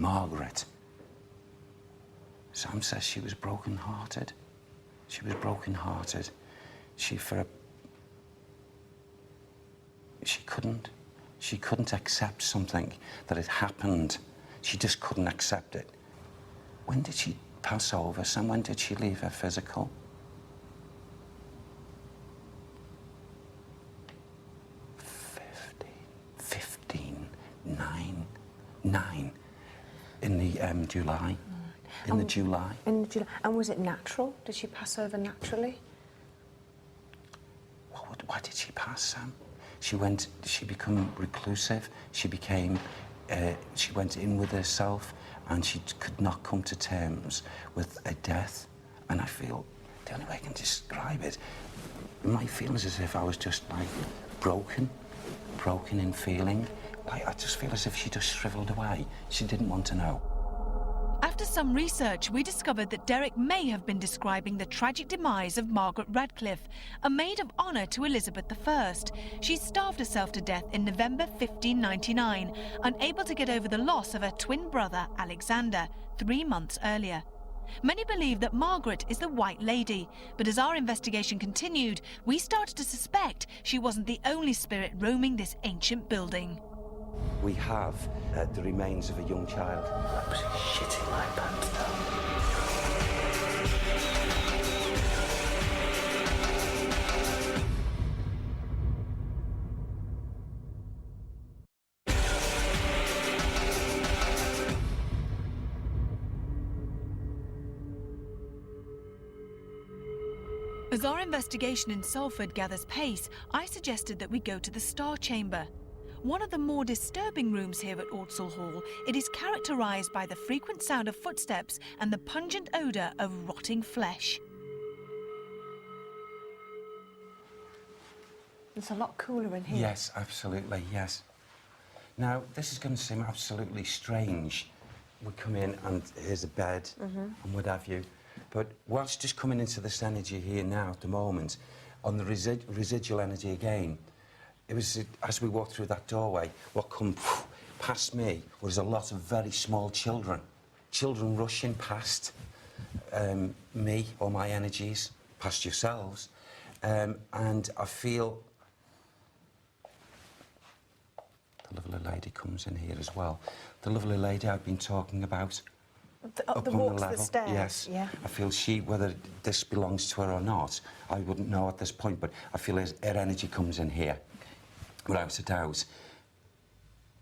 Margaret. Sam says she was broken-hearted. She was broken-hearted. She couldn't accept something that had happened. She just couldn't accept it. When did she pass over, Sam? When did she leave her physical? 9 in the July. In the July. In the July. And was it natural? Did she pass over naturally? Why did she pass, Sam? She became reclusive. She went in with herself, and she could not come to terms with a death. And I feel, the only way I can describe it, my feelings as if I was just like broken in feeling. Like, I just feel as if she just shriveled away. She didn't want to know. After some research, we discovered that Derek may have been describing the tragic demise of Margaret Radcliffe, a maid of honour to Elizabeth I. She starved herself to death in November 1599, unable to get over the loss of her twin brother, Alexander, 3 months earlier. Many believe that Margaret is the White Lady, but as our investigation continued, we started to suspect she wasn't the only spirit roaming this ancient building. We have the remains of a young child. I was shitting my pants As our investigation in Salford gathers pace, I suggested that we go to the Star Chamber. One of the more disturbing rooms here at Ordsall Hall, it is characterised by the frequent sound of footsteps and the pungent odour of rotting flesh. It's a lot cooler in here. Yes, absolutely, yes. Now, this is going to seem absolutely strange. We come in and here's a bed and what have you. But whilst just coming into this energy here now at the moment, on the residual energy again, it was, as we walked through that doorway, what come past me was a lot of very small children. Children rushing past me or my energies, past yourselves. And I feel the lovely lady comes in here as well. The lovely lady I've been talking about. Up the walk to the stairs? Yes. Yeah. I feel whether this belongs to her or not, I wouldn't know at this point, but I feel her energy comes in here. Without a doubt.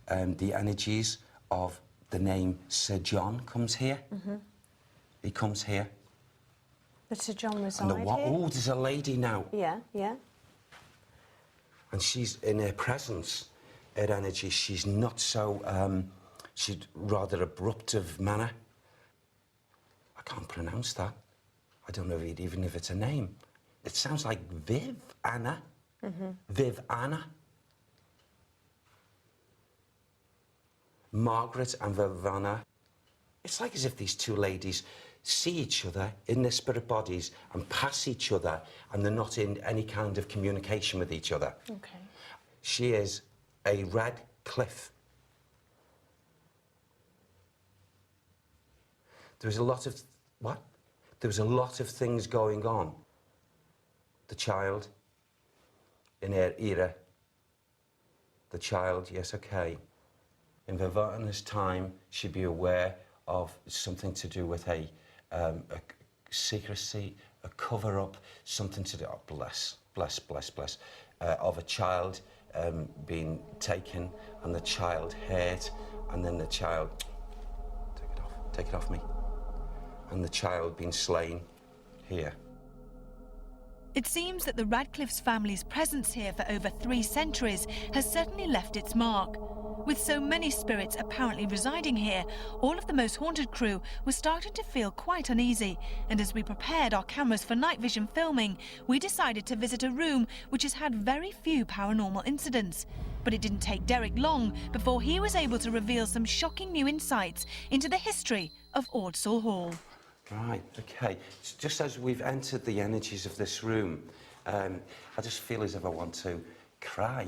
The energies of the name Sir John comes here. He comes here. But Sir John reside here? Oh, there's a lady now. Yeah, yeah. And she's, in her presence, her energy, she's not so, she's rather abrupt of manner. I can't pronounce that. I don't know even if it's a name. It sounds like Viv Anna. Viv Anna. Margaret and Vivanna. It's like as if these two ladies see each other in their spirit bodies and pass each other, and they're not in any kind of communication with each other. Okay. She is a Radcliffe. There's a lot of... What? There was a lot of things going on. The child, in her era. The child, yes, okay. In Vivanna's time, she'd be aware of something to do with a secrecy, a cover-up, something to do, oh, bless, of a child being taken and the child hurt, and then the child, take it off me, and the child being slain here. It seems that the Radcliffe's family's presence here for over 3 centuries has certainly left its mark. With so many spirits apparently residing here, all of the most haunted crew were starting to feel quite uneasy, and as we prepared our cameras for night vision filming, we decided to visit a room which has had very few paranormal incidents. But it didn't take Derek long before he was able to reveal some shocking new insights into the history of Ordsall Hall. Right, okay. Just as we've entered the energies of this room, I just feel as if I want to cry.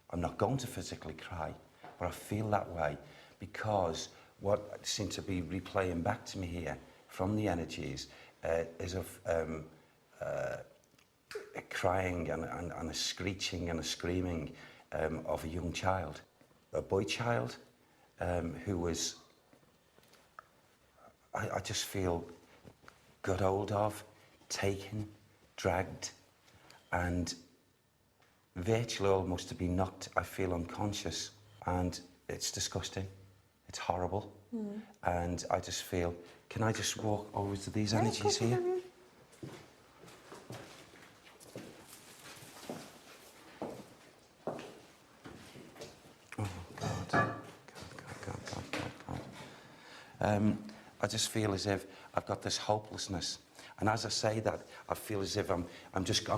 I'm not going to physically cry, but I feel that way because what seemed to be replaying back to me here from the energies is of a crying and a screeching and a screaming of a young child, a boy child, who was, I just feel, got hold of, taken, dragged, and virtually almost to be knocked, I feel, unconscious. And it's disgusting. It's horrible. And I just feel, can I just walk over to these energies here? Oh, God. God. I just feel as if I've got this hopelessness. And as I say that, I feel as if I'm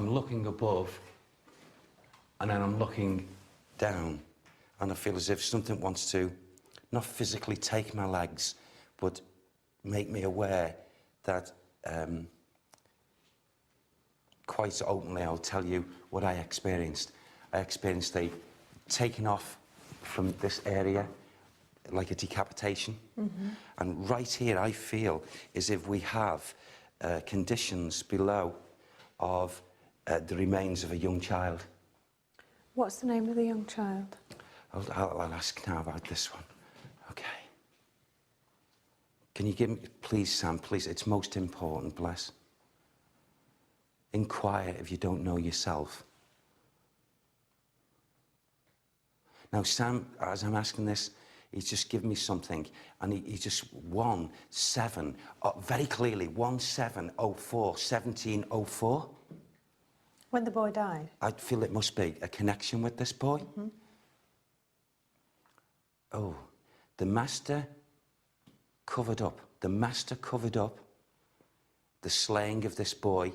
looking above, and then I'm looking down, and I feel as if something wants to, not physically take my legs, but make me aware that, quite openly, I'll tell you what I experienced. I experienced a taking off from this area, like a decapitation. And right here, I feel as if we have conditions below of the remains of a young child. What's the name of the young child? I'll ask now about this one. Okay. Can you give me, please, Sam, please, it's most important, bless. Inquire if you don't know yourself. Now, Sam, as I'm asking this, he's just given me something, and he just 17, very clearly, 1704, 1704. When the boy died? I feel it must be a connection with this boy. Oh, the master covered up the slaying of this boy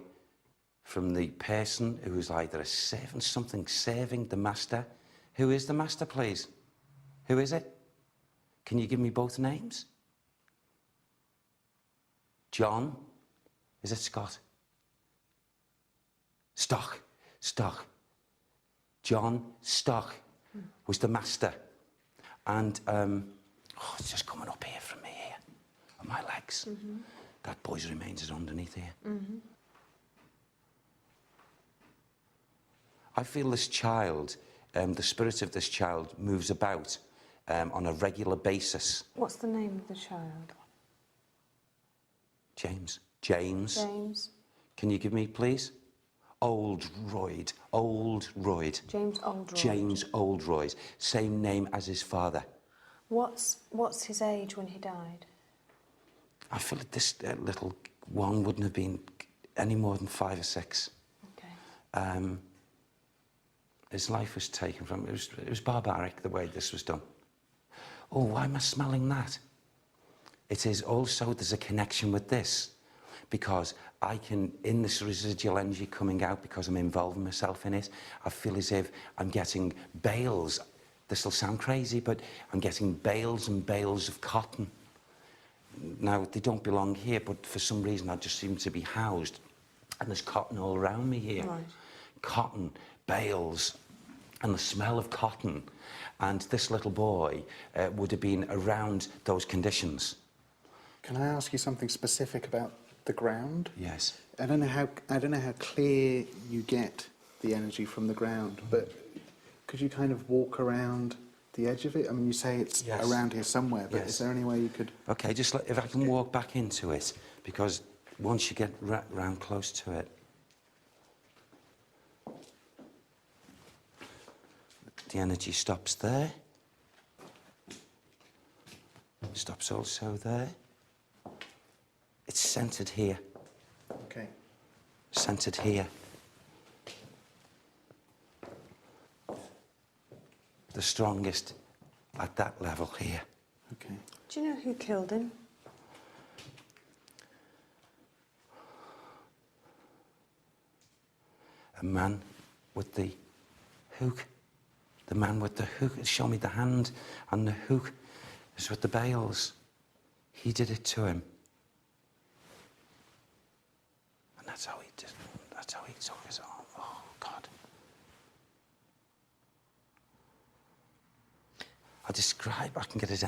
from the person who was either a servant, something serving the master. Who is the master, please? Who is it? Can you give me both names? John? Is it Scott? Stock. John Stock was the master. And, it's just coming up here from me here, on my legs. That boy's remains are underneath here. I feel this child, the spirit of this child moves about on a regular basis. What's the name of the child? James. James. Can you give me, please? Oldroyd. James Oldroyd. James Oldroyd. Same name as his father. What's his age when he died? I feel that this little one wouldn't have been any more than 5 or 6. Okay. His life was taken from him. It was barbaric the way this was done. Oh, why am I smelling that? It is also, there's a connection with this, because I can, in this residual energy coming out, because I'm involving myself in it, I feel as if I'm getting bales. This will sound crazy, but I'm getting bales and bales of cotton. Now, they don't belong here, but for some reason I just seem to be housed. And there's cotton all around me here. Right. Cotton, bales, and the smell of cotton. And this little boy would have been around those conditions. Can I ask you something specific about the ground? Yes. I don't know how clear you get the energy from the ground, but could you kind of walk around the edge of it? I mean, you say it's around here somewhere, but is there any way you could... Okay, just if I can walk back into it, because once you get round close to it, the energy stops there. Stops also there. It's centred here. Okay. Centred here. The strongest at that level here. Okay. Do you know who killed him? A man with the hook. The man with the hook. Show me the hand and the hook is with the bales. He did it to him. And that's how he did. That's how he took his arm. Oh, God. I can get his